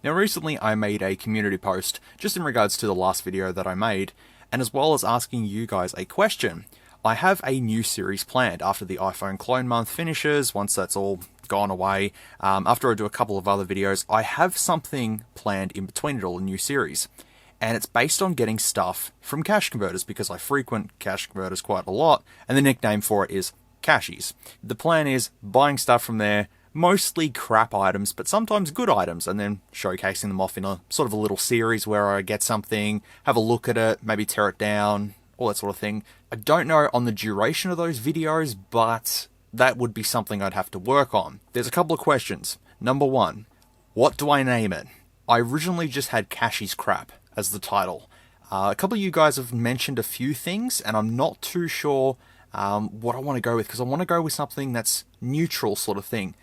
Now recently I made a community post just in regards to the last video that I made, and as well as asking you guys a question. I have a new series planned after the iPhone clone month finishes, once that's all gone away. After I do a couple of other videos, I have something planned in between it all, a new series. And it's based on getting stuff from cash converters, because I frequent cash converters quite a lot, and the nickname for it is Cashies. The plan is buying stuff from there, mostly crap items, but sometimes good items, and then showcasing them off in a sort of a little series where I get something, have a look at it, maybe tear it down, all that sort of thing. I don't know on the duration of those videos, but that would be something I'd have to work on. There's a couple of questions. Number one, what do I name it? I originally just had Cashies Crap as the title. A couple of you guys have mentioned a few things, and I'm not too sure what I want to go with, because I want to go with something that's neutral sort of thing.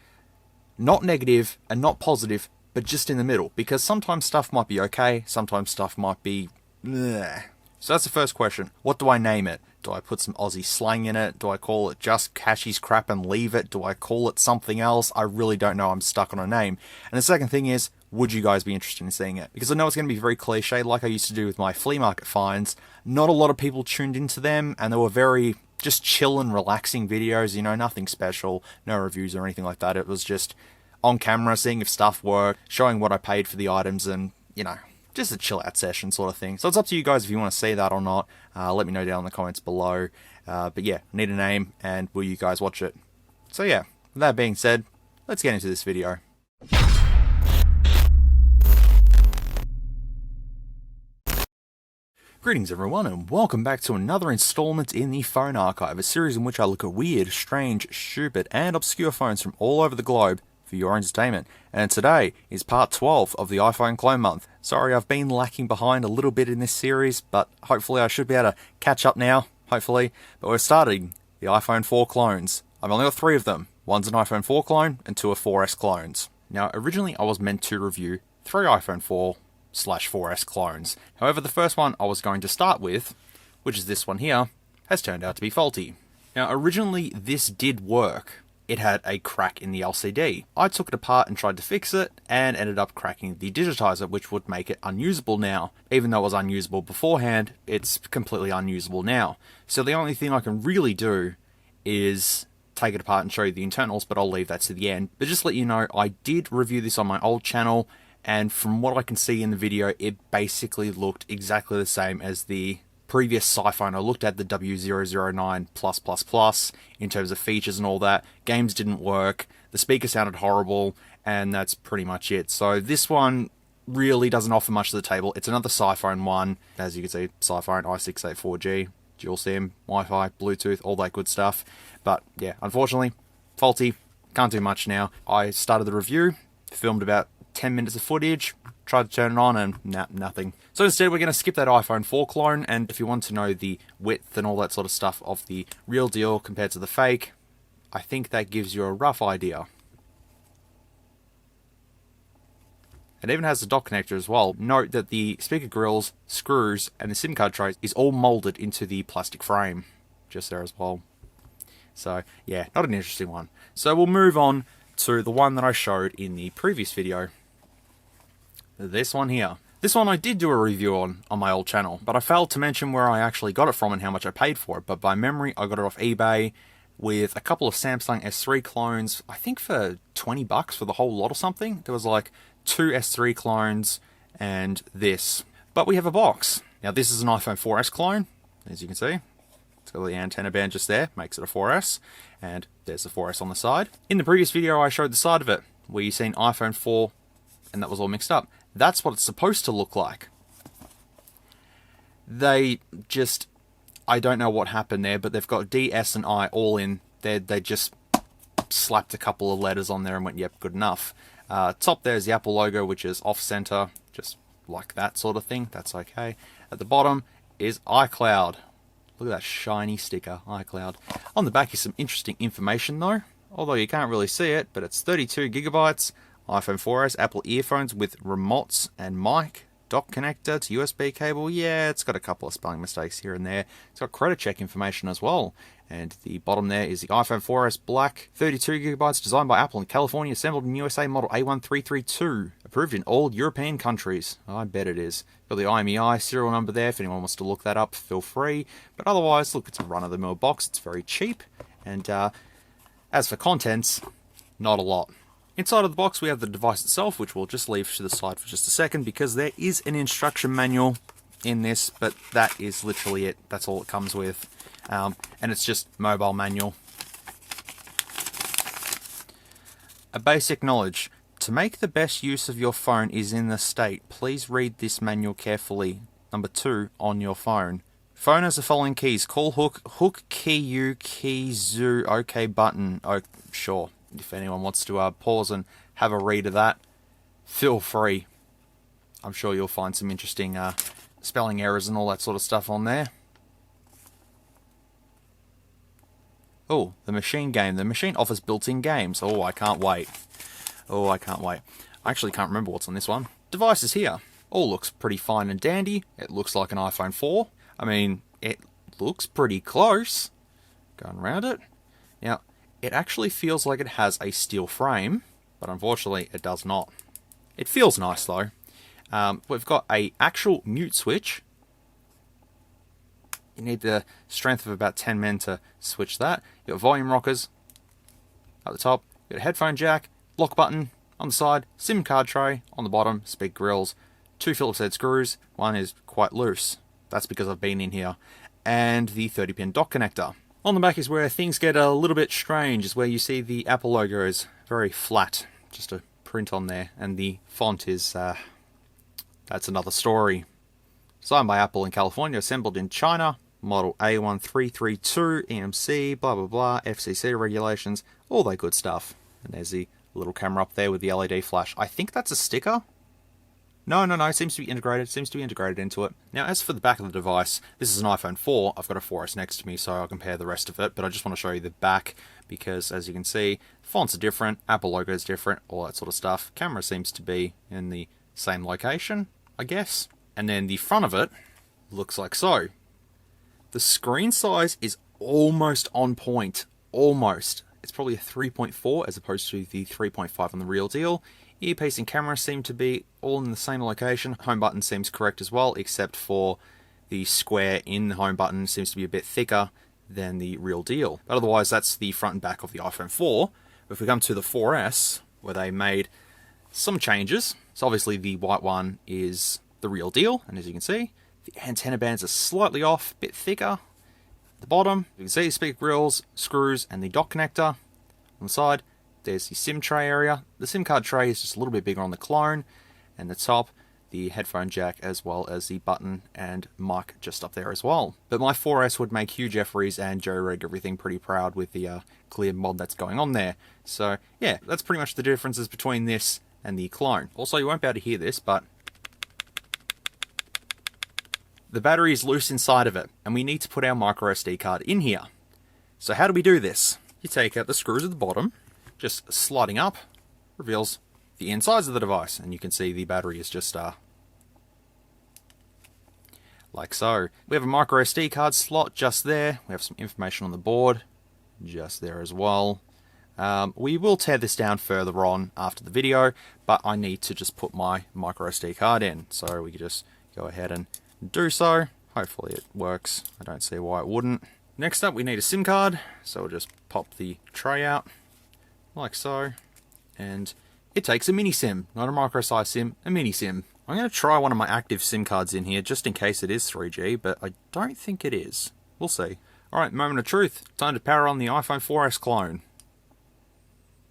Not negative and not positive, but just in the middle, because sometimes stuff might be okay, sometimes stuff might be bleh. So that's the first question. What do I name it? Do I put some Aussie slang in it? Do I call it just Cashies Crap and leave it? Do I call it something else? I really don't know. I'm stuck on a name. And the second thing is, would you guys be interested in seeing it? Because I know it's going to be very cliche, like I used to do with my flea market finds. Not a lot of people tuned into them, and they were very just chill and relaxing videos, you know, nothing special, no reviews or anything like that. It was just on camera, seeing if stuff worked, showing what I paid for the items, and, you know, just a chill out session sort of thing. So it's up to you guys if you want to see that or not. Let me know down in the comments below. But yeah, need a name, and will you guys watch it? So yeah, with that being said, let's get into this video. Greetings everyone, and welcome back to another installment in the Phone Archive, a series in which I look at weird, strange, stupid, and obscure phones from all over the globe for your entertainment. And today is part 12 of the iPhone clone month. Sorry, I've been lacking behind a little bit in this series, but hopefully I should be able to catch up now, hopefully. But we're starting the iPhone 4 clones. I've only got 3 of them. One's an iPhone 4 clone, and 2 are 4S clones. Now, originally I was meant to review 3 iPhone 4/4S clones. However, the first one I was going to start with, which is this one here, has turned out to be faulty. Now, originally this did work. It had a crack in the LCD. I took it apart and tried to fix it, and ended up cracking the digitizer, which would make it unusable now. Even though it was unusable beforehand, it's completely unusable now. So the only thing I can really do is take it apart and show you the internals, but I'll leave that to the end. But just to let you know, I did review this on my old channel, and from what I can see in the video, it basically looked exactly the same as the previous SciPhone. I looked at the W009+++ in terms of features and all that. Games didn't work, the speaker sounded horrible, and that's pretty much it. So this one really doesn't offer much to the table. It's another SciPhone one. As you can see, SciPhone i68 4G, dual SIM, Wi-Fi, Bluetooth, all that good stuff. But yeah, unfortunately, faulty. Can't do much now. I started the review, filmed about 10 minutes of footage, tried to turn it on, and nothing. So instead we're going to skip that iPhone 4 clone, and if you want to know the width and all that sort of stuff of the real deal compared to the fake, I think that gives you a rough idea. It even has the dock connector as well. Note that the speaker grills, screws, and the SIM card trays is all molded into the plastic frame. Just there as well. So yeah, not an interesting one. So we'll move on to the one that I showed in the previous video. This one here. This one I did do a review on my old channel, but I failed to mention where I actually got it from and how much I paid for it. But by memory, I got it off eBay with a couple of Samsung S3 clones, I think for 20 bucks for the whole lot or something. There was like 2 S3 clones and this. But we have a box. Now this is an iPhone 4S clone, as you can see. It's got the antenna band just there, makes it a 4S, and there's the 4S on the side. In the previous video I showed the side of it, where you seen iPhone 4, and that was all mixed up. That's what it's supposed to look like. They just, I don't know what happened there, but they've got D, S, and I all in there. They just slapped a couple of letters on there and went, yep, good enough. Top there's the Apple logo, which is off-center, just like that sort of thing. That's okay. At the bottom is iCloud. Look at that shiny sticker, iCloud. On the back is some interesting information though, although you can't really see it, but it's 32 gigabytes, iPhone 4S, Apple earphones with remotes and mic, dock connector to USB cable. Yeah, it's got a couple of spelling mistakes here and there. It's got credit check information as well. And the bottom there is the iPhone 4S Black, 32 gigabytes, designed by Apple in California, assembled in USA, model A1332. Approved in all European countries. I bet it is. Got the IMEI serial number there. If anyone wants to look that up, feel free. But otherwise, look, it's a run-of-the-mill box. It's very cheap. And as for contents, not a lot. Inside of the box, we have the device itself, which we'll just leave to the side for just a second, because there is an instruction manual in this, but that is literally it. That's all it comes with. And it's just mobile manual. A basic knowledge. To make the best use of your phone is in the state. Please read this manual carefully. Number 2, on your phone. Phone has the following keys. Call, hook, key U, key zoo, OK button. Oh, sure. If anyone wants to pause and have a read of that, feel free. I'm sure you'll find some interesting spelling errors and all that sort of stuff on there. Oh, the machine game. The machine offers built-in games. Oh, I can't wait. Oh, I can't wait. I actually can't remember what's on this one. Device is here. All looks pretty fine and dandy. It looks like an iPhone 4. I mean, it looks pretty close. Going around it. Now, it actually feels like it has a steel frame, but unfortunately it does not. It feels nice though. We've got a actual mute switch. You need the strength of about 10 men to switch that. You've got volume rockers at the top. You've got a headphone jack, lock button on the side, SIM card tray on the bottom, speak grills, 2 Phillips head screws. One is quite loose. That's because I've been in here. And the 30-pin dock connector. On the back is where things get a little bit strange, is where you see the Apple logo is very flat. Just a print on there. And the font is, that's another story. Designed by Apple in California, assembled in China. Model A1332, EMC, blah blah blah, FCC regulations, all that good stuff. And there's the little camera up there with the LED flash. I think that's a sticker. No, it seems to be integrated. It seems to be integrated into it. Now, as for the back of the device, this is an iPhone 4. I've got a 4S next to me, so I'll compare the rest of it. But I just want to show you the back, because as you can see, fonts are different, Apple logo is different, all that sort of stuff. Camera seems to be in the same location, I guess. And then the front of it looks like so. The screen size is almost on point. Almost. It's probably a 3.4 as opposed to the 3.5 on the real deal. Earpiece and camera seem to be all in the same location. Home button seems correct as well, except for the square in the home button seems to be a bit thicker than the real deal. But otherwise, that's the front and back of the iPhone 4. But if we come to the 4S, where they made some changes. So obviously the white one is the real deal, and as you can see, the antenna bands are slightly off, a bit thicker. At the bottom, you can see speaker grills, screws, and the dock connector. On the side, there's the SIM tray area. The SIM card tray is just a little bit bigger on the clone. And the top, the headphone jack, as well as the button and mic just up there as well. But my 4S would make Hugh Jeffries and Joe Rig everything pretty proud with the clear mod that's going on there. So yeah, that's pretty much the differences between this and the clone. Also, you won't be able to hear this, but the battery is loose inside of it, and we need to put our micro SD card in here. So how do we do this? You take out the screws at the bottom, just sliding up reveals the insides of the device, and you can see the battery is just like so. We have a micro SD card slot just there. We have some information on the board just there as well. We will tear this down further on after the video, but I need to just put my micro SD card in, so we can just go ahead and do so. Hopefully it works. I don't see why it wouldn't. Next up, we need a SIM card, so we'll just pop the tray out like so, and it takes a mini SIM, not a micro size SIM, a mini SIM. I'm going to try one of my active SIM cards in here just in case it is 3G, but I don't think it is. We'll see. Alright, moment of truth. Time to power on the iPhone 4S clone.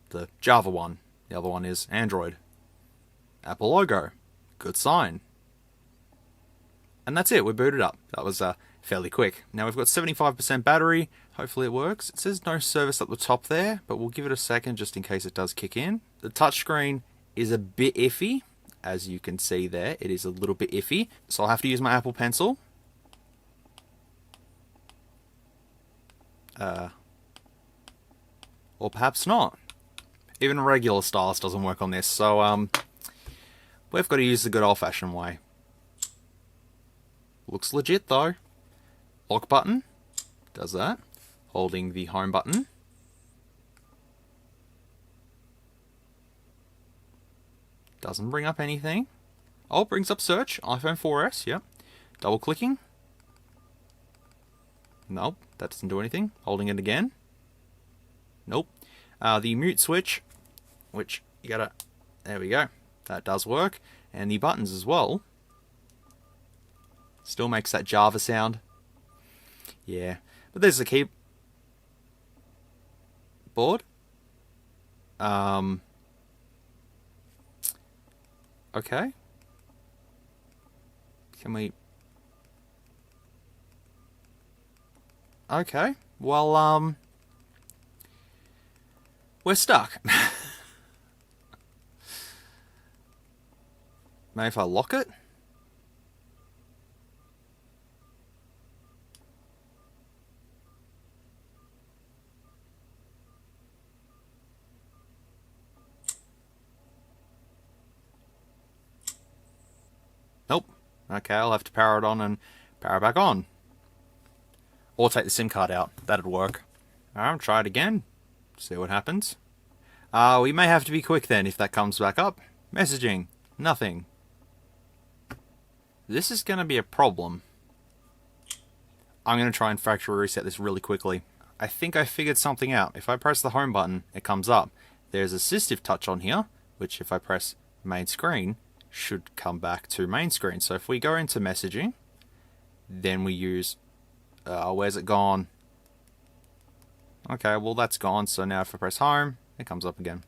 The Java one. The other one is Android. Apple logo. Good sign. And that's it, we're booted up. That was fairly quick. Now we've got 75% battery. Hopefully it works. It says no service at the top there, but we'll give it a second just in case it does kick in. The touchscreen is a bit iffy. As you can see there, it is a little bit iffy. So I'll have to use my Apple Pencil. Or perhaps not. Even a regular stylus doesn't work on this, so we've got to use the good old-fashioned way. Looks legit though. Lock button does that. Holding the home button. Doesn't bring up anything. Oh, it brings up search. iPhone 4S, yep. Double clicking. Nope, that doesn't do anything. Holding it again. Nope. The mute switch, which you gotta... There we go. That does work. And the buttons as well. Still makes that Java sound. Yeah. But there's the keyboard. Okay. Can we... Okay. Well, we're stuck. Maybe if I lock it? Nope. Okay, I'll have to power it on and power it back on. Or take the SIM card out. That'd work. Alright, try it again. See what happens. We may have to be quick then if that comes back up. Messaging. Nothing. This is going to be a problem. I'm going to try and factory reset this really quickly. I think I figured something out. If I press the home button, it comes up. There's assistive touch on here, which if I press main screen, should come back to main screen. So if we go into messaging, then we use... where's it gone? Okay, well that's gone. So now if I press home, it comes up again.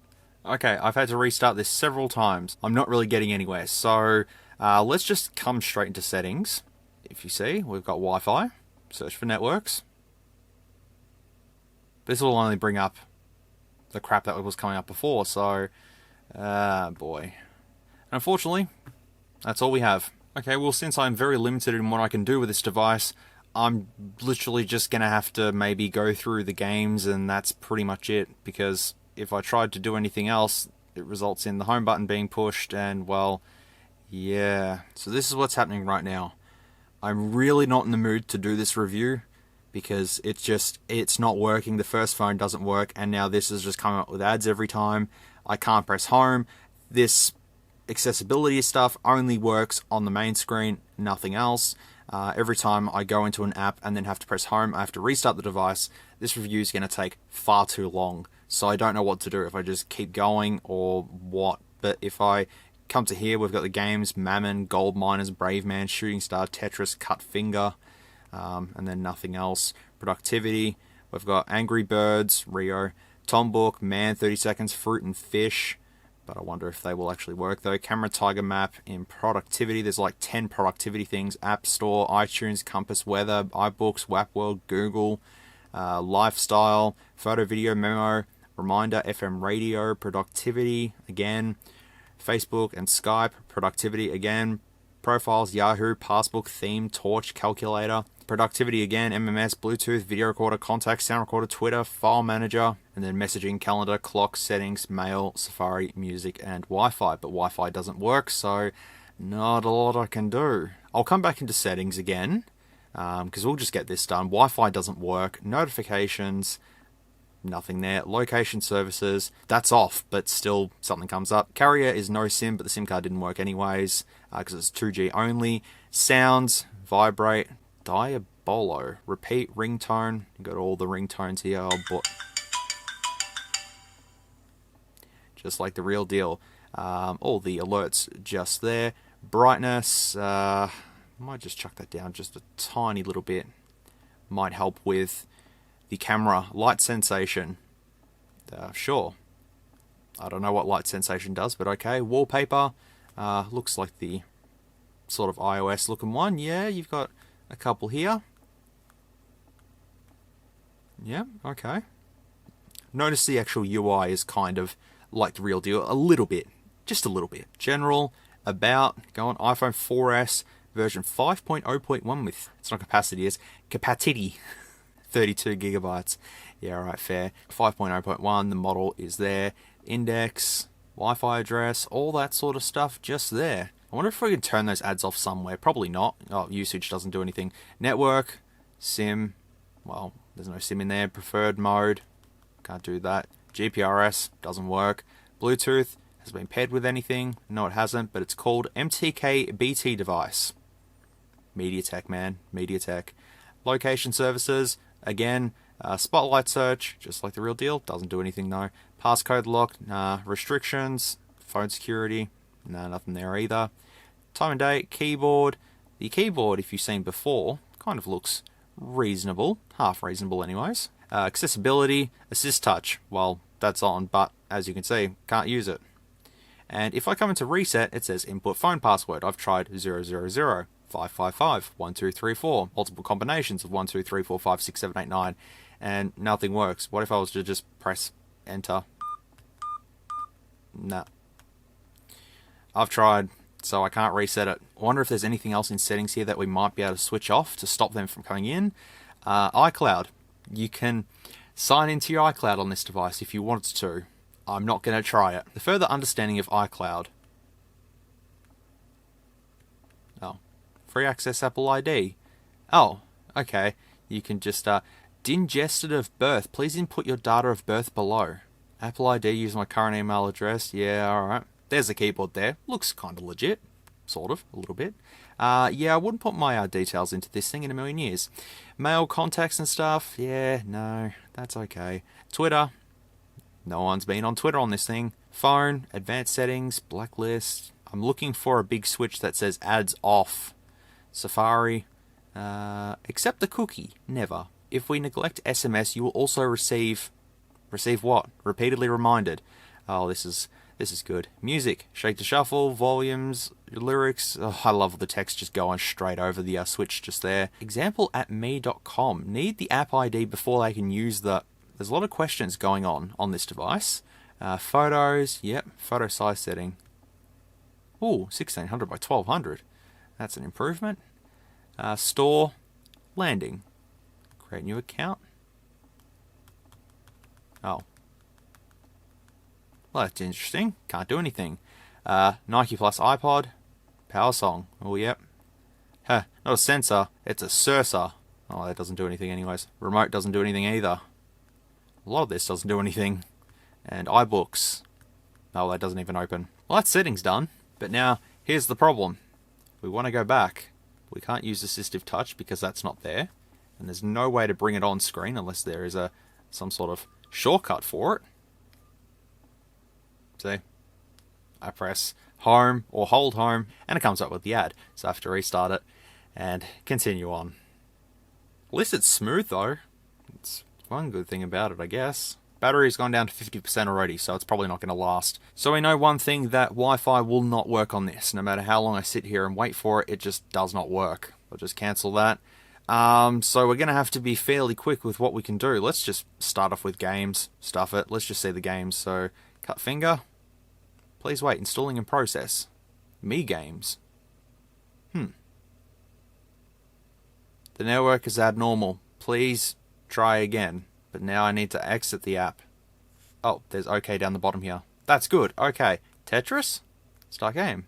Okay, I've had to restart this several times. I'm not really getting anywhere. So let's just come straight into settings. If you see, we've got Wi-Fi. Search for networks. This will only bring up the crap that was coming up before. So, boy. Unfortunately, that's all we have. Okay, well since I'm very limited in what I can do with this device, I'm literally just going to have to maybe go through the games and that's pretty much it. Because if I tried to do anything else, it results in the home button being pushed and, well, yeah. So this is what's happening right now. I'm really not in the mood to do this review because it's not working. The first phone doesn't work and now this is just coming up with ads every time. I can't press home. This accessibility stuff only works on the main screen, nothing else. Every time I go into an app and then have to press home, I have to restart the device. This review is going to take far too long, so I don't know what to do, if I just keep going or what. But if I come to here, we've got the games, Mammon, Gold Miners, Brave Man, Shooting Star, Tetris, Cut Finger, and then nothing else. Productivity, we've got Angry Birds, Rio, Tom Book, Man 30 Seconds, Fruit and Fish, but I wonder if they will actually work though. Camera Tiger Map. In productivity, there's like 10 productivity things. App Store, iTunes, Compass, Weather, iBooks, WAP Google, Lifestyle, Photo Video Memo, Reminder, FM Radio, Productivity, again, Facebook and Skype, Productivity again, Profiles, Yahoo, Passbook, Theme, Torch, Calculator, Productivity again, MMS, Bluetooth, Video Recorder, Contacts, Sound Recorder, Twitter, File Manager, and then Messaging, Calendar, Clock, Settings, Mail, Safari, Music, and Wi-Fi. But Wi-Fi doesn't work, so not a lot I can do. I'll come back into Settings again, because we'll just get this done. Wi-Fi doesn't work. Notifications, nothing there. Location services, that's off, but still something comes up. Carrier is no SIM, but the SIM card didn't work anyways, because it's 2G only. Sounds, vibrate, Diabolo, repeat ringtone. You got all the ringtones here. Just like the real deal. All the alerts just there. Brightness, might just chuck that down just a tiny little bit. Might help with the camera. Light sensation, sure. I don't know what light sensation does, but okay. Wallpaper, looks like the sort of iOS looking one. Yeah, you've got a couple here. Yeah, okay. Notice the actual UI is kind of like the real deal. A little bit. Just a little bit. General, about, go on, iPhone 4S, version 5.0.1 with, it's not capacity, it's capacity. 32 gigabytes. Yeah, alright, fair. 5.0.1, the model is there. Index, Wi-Fi address, all that sort of stuff just there. I wonder if we can turn those ads off somewhere. Probably not. Oh, usage doesn't do anything. Network, SIM, well, there's no SIM in there. Preferred mode, can't do that. GPRS, doesn't work. Bluetooth, has been paired with anything. No, it hasn't, but it's called MTK BT device. MediaTek, man. MediaTek. Location services, again, spotlight search, just like the real deal. Doesn't do anything, though. Passcode lock, nah. Restrictions, phone security, nah, nothing there either. Time and date, keyboard. The keyboard, if you've seen before, kind of looks reasonable. Half reasonable, anyways. Accessibility, assist touch. Well, that's on, but as you can see, can't use it. And if I come into reset, it says input phone password. I've tried 000, 555, 1234, multiple combinations of 1, 2, 3, 4, 5, 6, 7, 8, 9, and nothing works. What if I was to just press enter? Nah. I've tried, so I can't reset it. I wonder if there's anything else in settings here that we might be able to switch off to stop them from coming in. iCloud. You can sign into your iCloud on this device if you wanted to. I'm not going to try it. The further understanding of iCloud. Oh. Free access Apple ID. Oh, okay. You can just, digested of birth. Please input your data of birth below. Apple ID, use my current email address. Yeah, alright. There's the keyboard there. Looks kind of legit. Sort of, a little bit. Yeah, I wouldn't put my details into this thing in a million years. Mail contacts and stuff. Yeah, no, that's okay. Twitter. No one's been on Twitter on this thing. Phone, advanced settings, blacklist. I'm looking for a big switch that says ads off. Safari. Accept the cookie. Never. If we neglect SMS, you will also receive what? Repeatedly reminded. Oh, this is good. Music. Shake to shuffle. Volumes. Lyrics. Oh, I love the text just going straight over the switch just there. Example at me.com. Need the app ID before they can use the... There's a lot of questions going on this device. Photos. Yep. Photo size setting. Ooh, 1600 by 1200. That's an improvement. Store. Landing. Create new account. Oh. Well, that's interesting. Can't do anything. Nike Plus iPod. Power song. Oh, yep. Huh, not a sensor. It's a cursor. Oh, that doesn't do anything anyways. Remote doesn't do anything either. A lot of this doesn't do anything. And iBooks. Oh, that doesn't even open. Well, that setting's done. But now, here's the problem. We want to go back. We can't use assistive touch because that's not there. And there's no way to bring it on screen unless there is some sort of shortcut for it. See? I press home or hold home and it comes up with the ad. So I have to restart it and continue on. At least it's smooth though. It's one good thing about it, I guess. Battery's gone down to 50% already, so it's probably not going to last. So we know one thing, that Wi-Fi will not work on this. No matter how long I sit here and wait for it, it just does not work. I'll just cancel that. So we're going to have to be fairly quick with what we can do. Let's just start off with games. Stuff it. Let's just see the games. So, cut finger. Please wait. Installing in process. Me games. The network is abnormal. Please try again. But now I need to exit the app. Oh, there's OK down the bottom here. That's good. Okay. Tetris? Start game.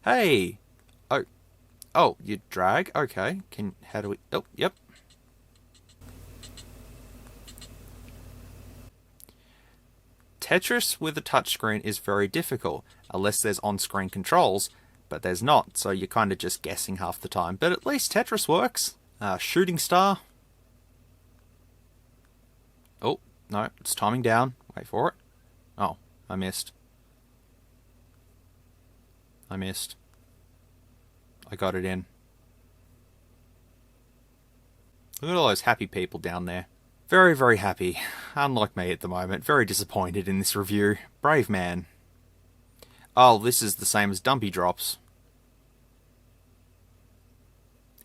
Hey! Oh, you drag? Okay. How do we... Oh, yep. Tetris with a touchscreen is very difficult, unless there's on-screen controls, but there's not, so you're kind of just guessing half the time. But at least Tetris works. Shooting star. Oh, no, it's timing down. Wait for it. Oh, I missed. I got it in. Look at all those happy people down there. Very, very happy. Unlike me at the moment. Very disappointed in this review. Brave man. Oh, this is the same as Dumpy Drops.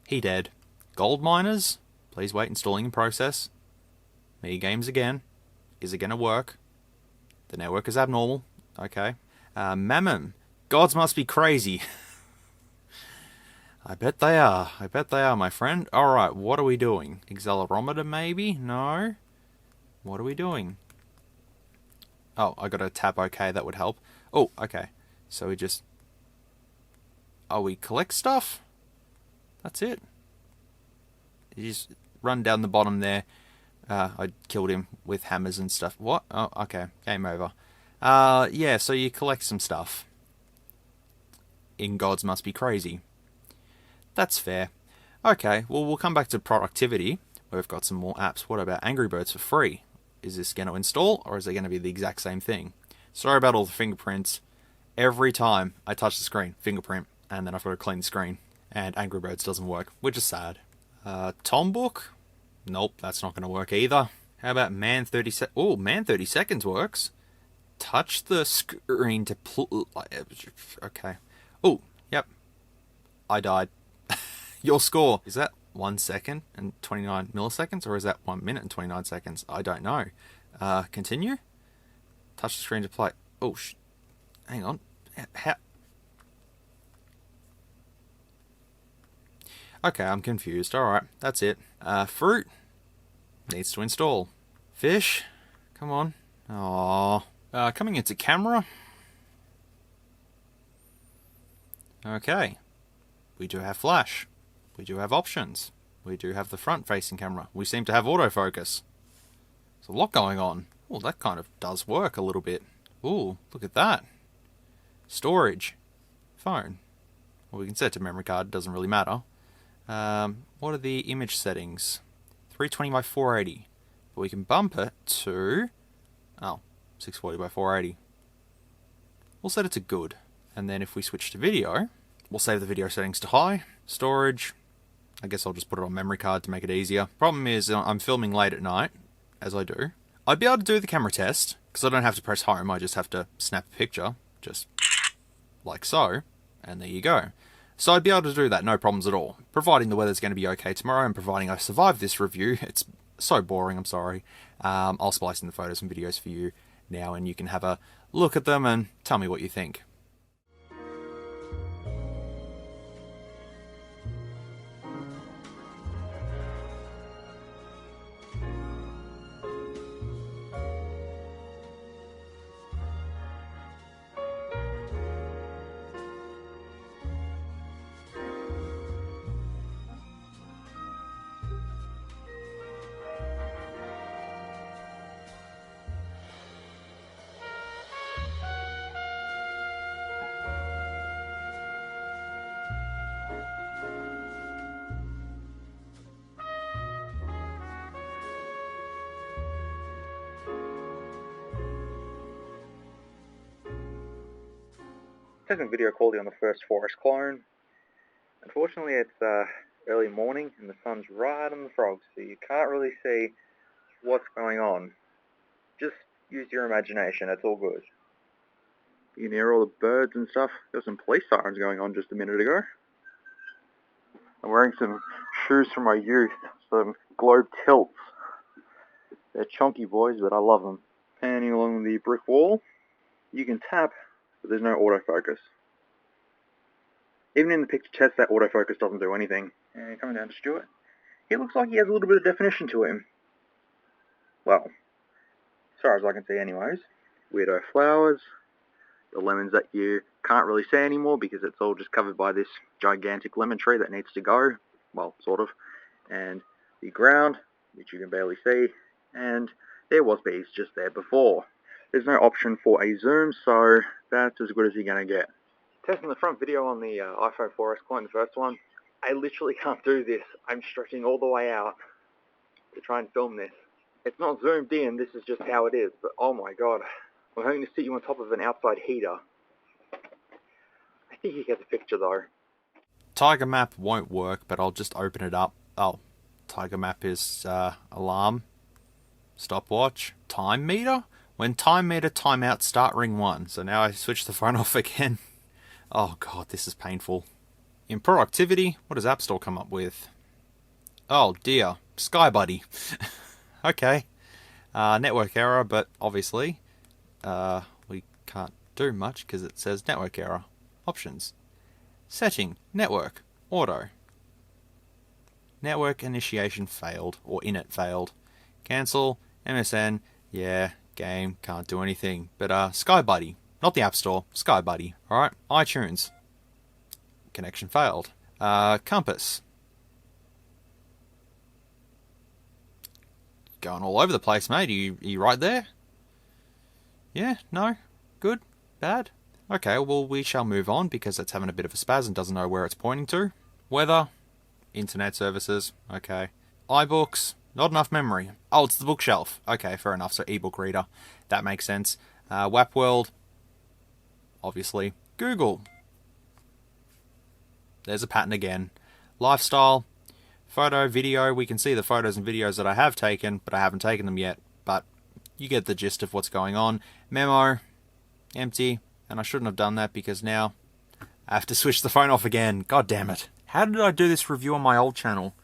He dead. Gold miners? Please wait, installing in process. Me games again. Is it gonna work? The network is abnormal. Okay. Mammon. Gods must be crazy. I bet they are. I bet they are, my friend. Alright, what are we doing? Accelerometer, maybe? No? What are we doing? Oh, I gotta tap OK, that would help. Oh, okay. So we just... Oh, we collect stuff? That's it. You just run down the bottom there. I killed him with hammers and stuff. What? Oh, okay. Game over. Yeah, so you collect some stuff. In Gods Must Be Crazy. That's fair. Okay, well, we'll come back to productivity. We've got some more apps. What about Angry Birds for free? Is this going to install, or is it going to be the exact same thing? Sorry about all the fingerprints. Every time I touch the screen, fingerprint, and then I've got to clean the screen. And Angry Birds doesn't work, which is sad. Tom Book? Nope, that's not going to work either. How about Man 30 Seconds? Oh, Man 30 Seconds works. Touch the screen to okay. Oh, yep. I died. Your score. Is that 1 second and 29 milliseconds, or is that 1 minute and 29 seconds? I don't know. Continue? Touch the screen to play. Oh, hang on. How? Okay, I'm confused. Alright, that's it. Fruit. Needs to install. Fish. Come on. Aww. Coming into camera. Okay. We do have flash. We do have options. We do have the front-facing camera. We seem to have autofocus. There's a lot going on. Oh, that kind of does work a little bit. Ooh, look at that. Storage. Phone. Well, we can set it to memory card. Doesn't really matter. What are the image settings? 320 by 480. But we can bump it to... Oh, 640 by 480. We'll set it to good. And then if we switch to video, we'll save the video settings to high. Storage. I guess I'll just put it on memory card to make it easier. Problem is, I'm filming late at night, as I do. I'd be able to do the camera test, because I don't have to press home, I just have to snap a picture, just like so, and there you go. So I'd be able to do that, no problems at all. Providing the weather's going to be okay tomorrow, and providing I survive this review. It's so boring, I'm sorry. I'll splice in the photos and videos for you now, and you can have a look at them and tell me what you think. Testing video quality on the first forest clone. Unfortunately, it's early morning and the sun's right on the frogs, so you can't really see what's going on. Just use your imagination, it's all good. You can hear all the birds and stuff. There were some police sirens going on just a minute ago. I'm wearing some shoes from my youth, some Globe Tilts. They're chunky boys, but I love them. Panning along the brick wall, you can tap, but there's no autofocus. Even in the picture test, that autofocus doesn't do anything. And coming down to Stuart, he looks like he has a little bit of definition to him. Well, as far as I can see anyways. Weirdo flowers, the lemons that you can't really see anymore because it's all just covered by this gigantic lemon tree that needs to go. Well, sort of. And the ground, which you can barely see. And there was bees just there before. There's no option for a zoom, so that's as good as you're going to get. Testing the front video on the iPhone 4S clone, the first one. I literally can't do this. I'm stretching all the way out to try and film this. It's not zoomed in, this is just how it is, but oh my god. I'm having to sit you on top of an outside heater. I think you get the picture though. Tiger map won't work, but I'll just open it up. Oh, tiger map is alarm, stopwatch, time meter? When time meter, timeout, start ring 1. So now I switch the phone off again. Oh god, this is painful. In productivity, what does App Store come up with? Oh dear, SkyBuddy. Okay. Network error, but obviously we can't do much because it says network error. Options. Setting, network, auto. Network initiation failed, or init failed. Cancel, MSN, yeah, game, can't do anything. But SkyBuddy, not the App Store, SkyBuddy. Alright, iTunes. Connection failed. Compass. Going all over the place, mate. Are you right there? Yeah? No? Good? Bad? Okay, well, we shall move on because it's having a bit of a spaz and doesn't know where it's pointing to. Weather. Internet services. Okay. iBooks. Not enough memory. Oh, it's the bookshelf. Okay, fair enough. So ebook reader. That makes sense. WAP World. Obviously. Google. There's a pattern again. Lifestyle. Photo, video. We can see the photos and videos that I have taken, but I haven't taken them yet. But you get the gist of what's going on. Memo. Empty. And I shouldn't have done that because now I have to switch the phone off again. God damn it. How did I do this review on my old channel?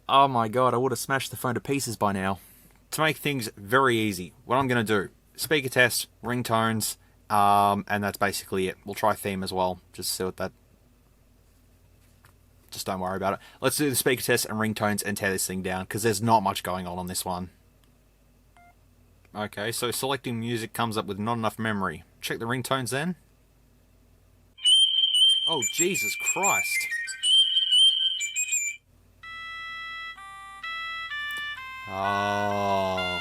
Oh my god, I would have smashed the phone to pieces by now. To make things very easy, what I'm going to do, speaker test, ringtones, and that's basically it. We'll try theme as well, just see what that... Just don't worry about it. Let's do the speaker test and ringtones and tear this thing down, because there's not much going on this one. Okay, so selecting music comes up with not enough memory. Check the ringtones then. Oh, Jesus Christ. Oh.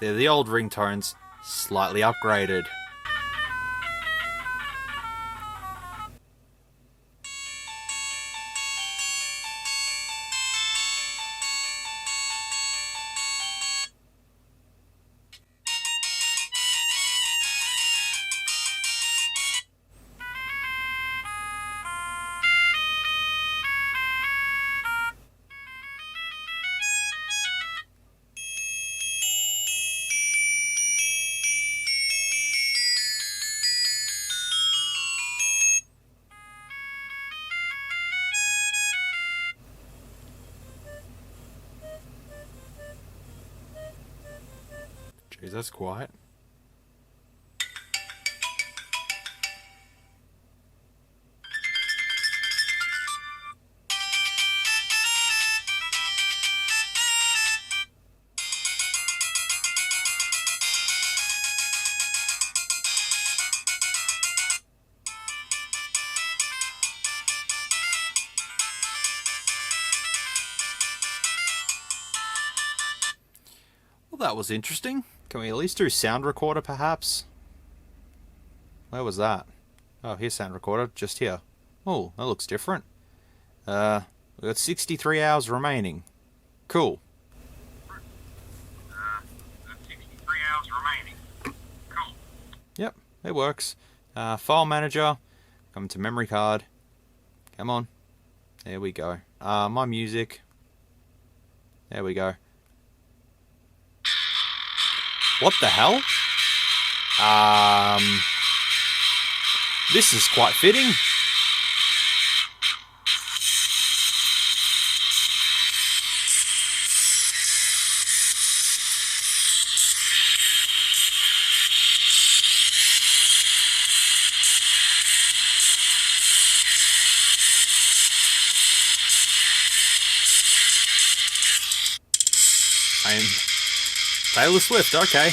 They're the old ringtones, slightly upgraded. Jeez, that's quiet. Well, that was interesting. Can we at least do sound recorder, perhaps? Where was that? Oh, here's sound recorder, just here. Oh, that looks different. We've got 63 hours remaining. Cool. 63 hours remaining. Cool. Yep, it works. File manager. Come to memory card. Come on. There we go. My music. There we go. What the hell? This is quite fitting. Taylor Swift, okay.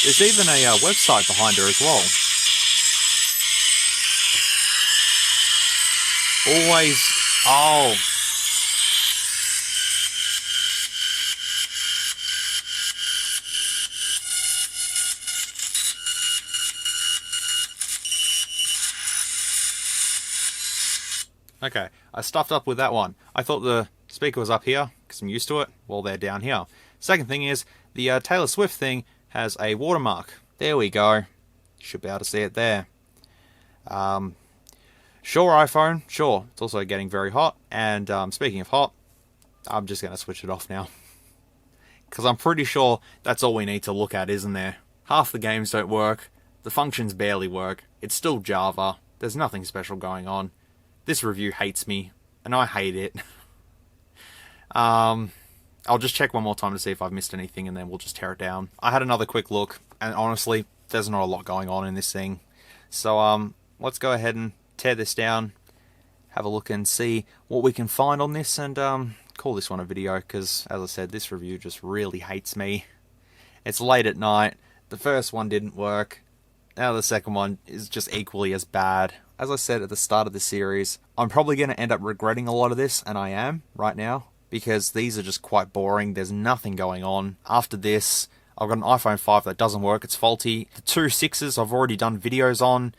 There's even a website behind her as well. Always... Oh... Okay, I stuffed up with that one. I thought the speaker was up here, because I'm used to it. Well, they're down here. Second thing is, the Taylor Swift thing has a watermark. There we go. You should be able to see it there. Sure, iPhone. Sure, it's also getting very hot. And speaking of hot, I'm just going to switch it off now. Because I'm pretty sure that's all we need to look at, isn't there? Half the games don't work. The functions barely work. It's still Java. There's nothing special going on. This review hates me, and I hate it. I'll just check one more time to see if I've missed anything, and then we'll just tear it down. I had another quick look, and honestly, there's not a lot going on in this thing. So, let's go ahead and tear this down, have a look and see what we can find on this, and, call this one a video because, as I said, this review just really hates me. It's late at night. The first one didn't work. Now the second one is just equally as bad. As I said at the start of the series, I'm probably going to end up regretting a lot of this, and I am right now, because these are just quite boring. There's nothing going on. After this, I've got an iPhone 5 that doesn't work. It's faulty. The two 6s I've already done videos on,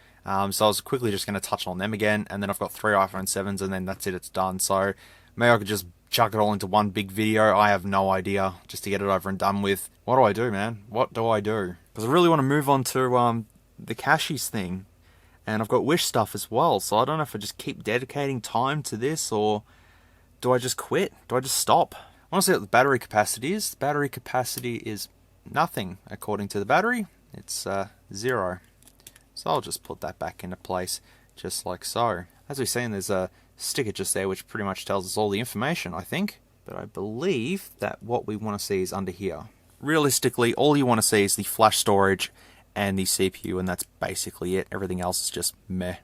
so I was quickly just going to touch on them again, and then I've got 3 iPhone 7s, and then that's it, it's done. So maybe I could just chuck it all into one big video. I have no idea, just to get it over and done with. What do I do, man? What do I do? Because I really want to move on to the cashies thing, and I've got Wish stuff as well, so I don't know if I just keep dedicating time to this, or do I just quit? Do I just stop? I want to see what the battery capacity is. The battery capacity is nothing, according to the battery. It's 0. So I'll just put that back into place, just like so. As we've seen, there's a sticker just there, which pretty much tells us all the information, I think. But I believe that what we want to see is under here. Realistically, all you want to see is the flash storage and the CPU, and that's basically it. Everything else is just meh.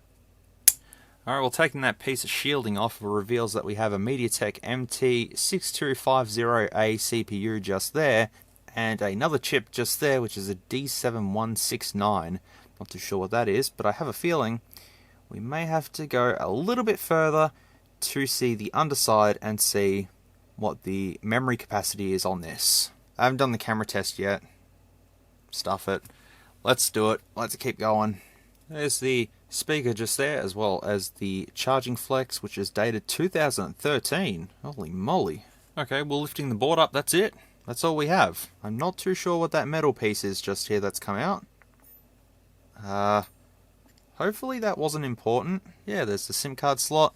Alright, well, taking that piece of shielding off, it reveals that we have a MediaTek MT6250A CPU just there, and another chip just there, which is a D7169. Not too sure what that is, but I have a feeling we may have to go a little bit further to see the underside and see what the memory capacity is on this. I haven't done the camera test yet. Stuff it. Let's do it. Let's keep going. There's the speaker just there, as well as the charging flex, which is dated 2013. Holy moly. Okay, well, lifting the board up, that's it. That's all we have. I'm not too sure what that metal piece is just here that's come out. Hopefully that wasn't important. Yeah, there's the SIM card slot.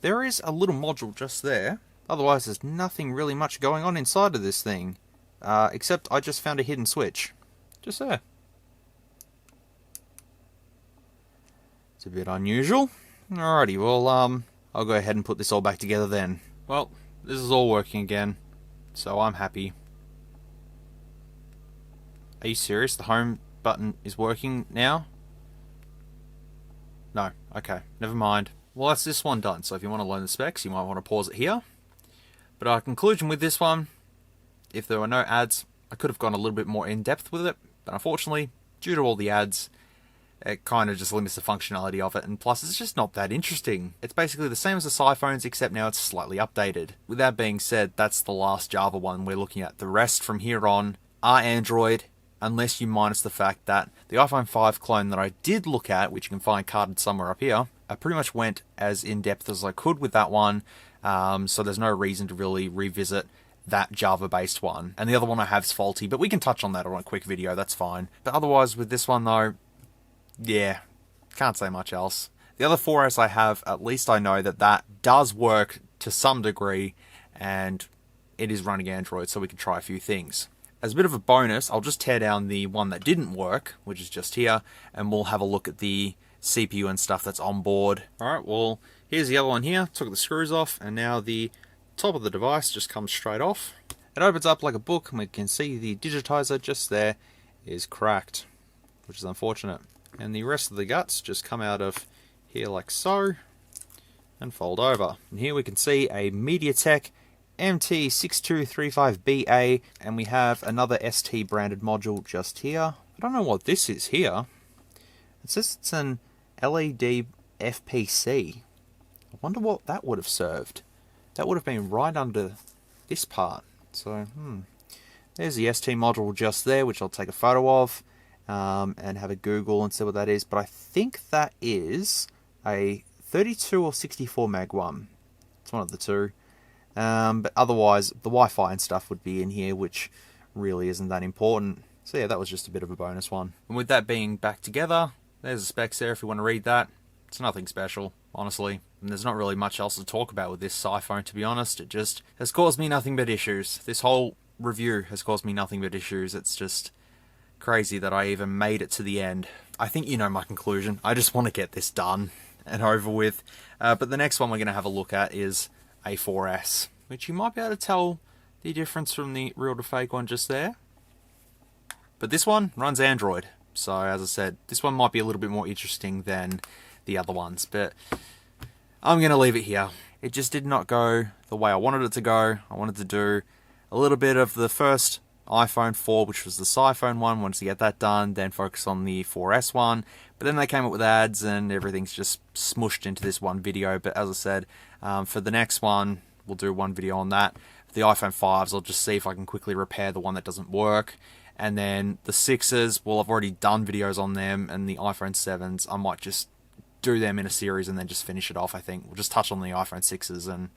There is a little module just there. Otherwise, there's nothing really much going on inside of this thing. Except I just found a hidden switch. Just there. It's a bit unusual. Alrighty, well, I'll go ahead and put this all back together then. Well, this is all working again, so I'm happy. Are you serious? The home button is working now? No. Okay, never mind. Well, that's this one done, so if you want to learn the specs, you might want to pause it here. But our conclusion with this one, if there were no ads, I could have gone a little bit more in-depth with it, but unfortunately, due to all the ads, it kind of just limits the functionality of it, and plus it's just not that interesting. It's basically the same as the SciPhones, except now it's slightly updated. With that being said, that's the last Java one we're looking at. The rest from here on are Android, unless you minus the fact that the iPhone 5 clone that I did look at, which you can find carded somewhere up here, I pretty much went as in-depth as I could with that one, so there's no reason to really revisit that Java-based one. And the other one I have is faulty, but we can touch on that on a quick video, that's fine. But otherwise, with this one though, yeah, can't say much else. The other 4S I have, at least I know that that does work to some degree, and it is running Android, so we can try a few things. As a bit of a bonus, I'll just tear down the one that didn't work, which is just here, and we'll have a look at the CPU and stuff that's on board. Alright, well, here's the other one here. Took the screws off, and now the top of the device just comes straight off. It opens up like a book, and we can see the digitizer just there is cracked, which is unfortunate. And the rest of the guts just come out of here like so, and fold over. And here we can see a MediaTek MT6235BA, and we have another ST branded module just here. I don't know what this is here. It says it's an LED FPC. I wonder what that would have served. That would have been right under this part. So, there's the ST module just there, which I'll take a photo of and have a Google and see what that is. But I think that is a 32 or 64 meg one. It's one of the two. But otherwise, the Wi-Fi and stuff would be in here, which really isn't that important. So yeah, that was just a bit of a bonus one. And with that being back together, there's the specs there if you want to read that. It's nothing special, honestly. And there's not really much else to talk about with this SciPhone, to be honest. It just has caused me nothing but issues. This whole review has caused me nothing but issues. It's just crazy that I even made it to the end. I think you know my conclusion. I just want to get this done and over with. But the next one we're going to have a look at is a 4S, which you might be able to tell the difference from the real to fake one just there. But this one runs Android. So as I said, this one might be a little bit more interesting than the other ones. But I'm going to leave it here. it just did not go the way I wanted it to go. I wanted to do a little bit of the first iPhone 4, which was the SciPhone one, wanted to get that done, then focus on the 4S one, but then they came up with ads and everything's just smushed into this one video. But as I said, for the next one, we'll do one video on that. For the iPhone 5s, I'll just see if I can quickly repair the one that doesn't work, and then the 6s, well, I've already done videos on them, and the iPhone 7s, I might just do them in a series and then just finish it off. I think we'll just touch on the iPhone 6s and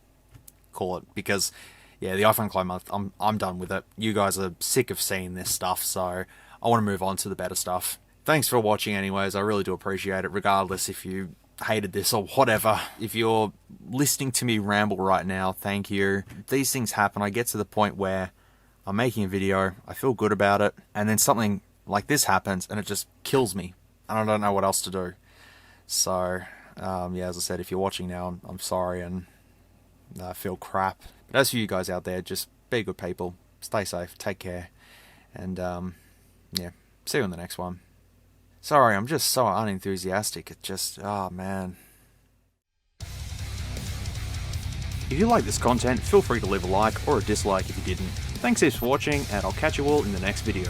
call it, because yeah, the iPhone clone month, I'm done with it. You guys are sick of seeing this stuff, so I want to move on to the better stuff. Thanks for watching anyways, I really do appreciate it, regardless if you hated this or whatever. If you're listening to me ramble right now, thank you. These things happen. I get to the point where I'm making a video, I feel good about it, and then something like this happens and it just kills me, and I don't know what else to do. So, yeah, as I said, if you're watching now, I'm sorry, and I feel crap. But as for you guys out there, just be good people, stay safe, take care, and yeah, see you in the next one. Sorry, I'm just so unenthusiastic, it just, oh man. If you like this content, feel free to leave a like or a dislike if you didn't. Thanks heaps for watching, and I'll catch you all in the next video.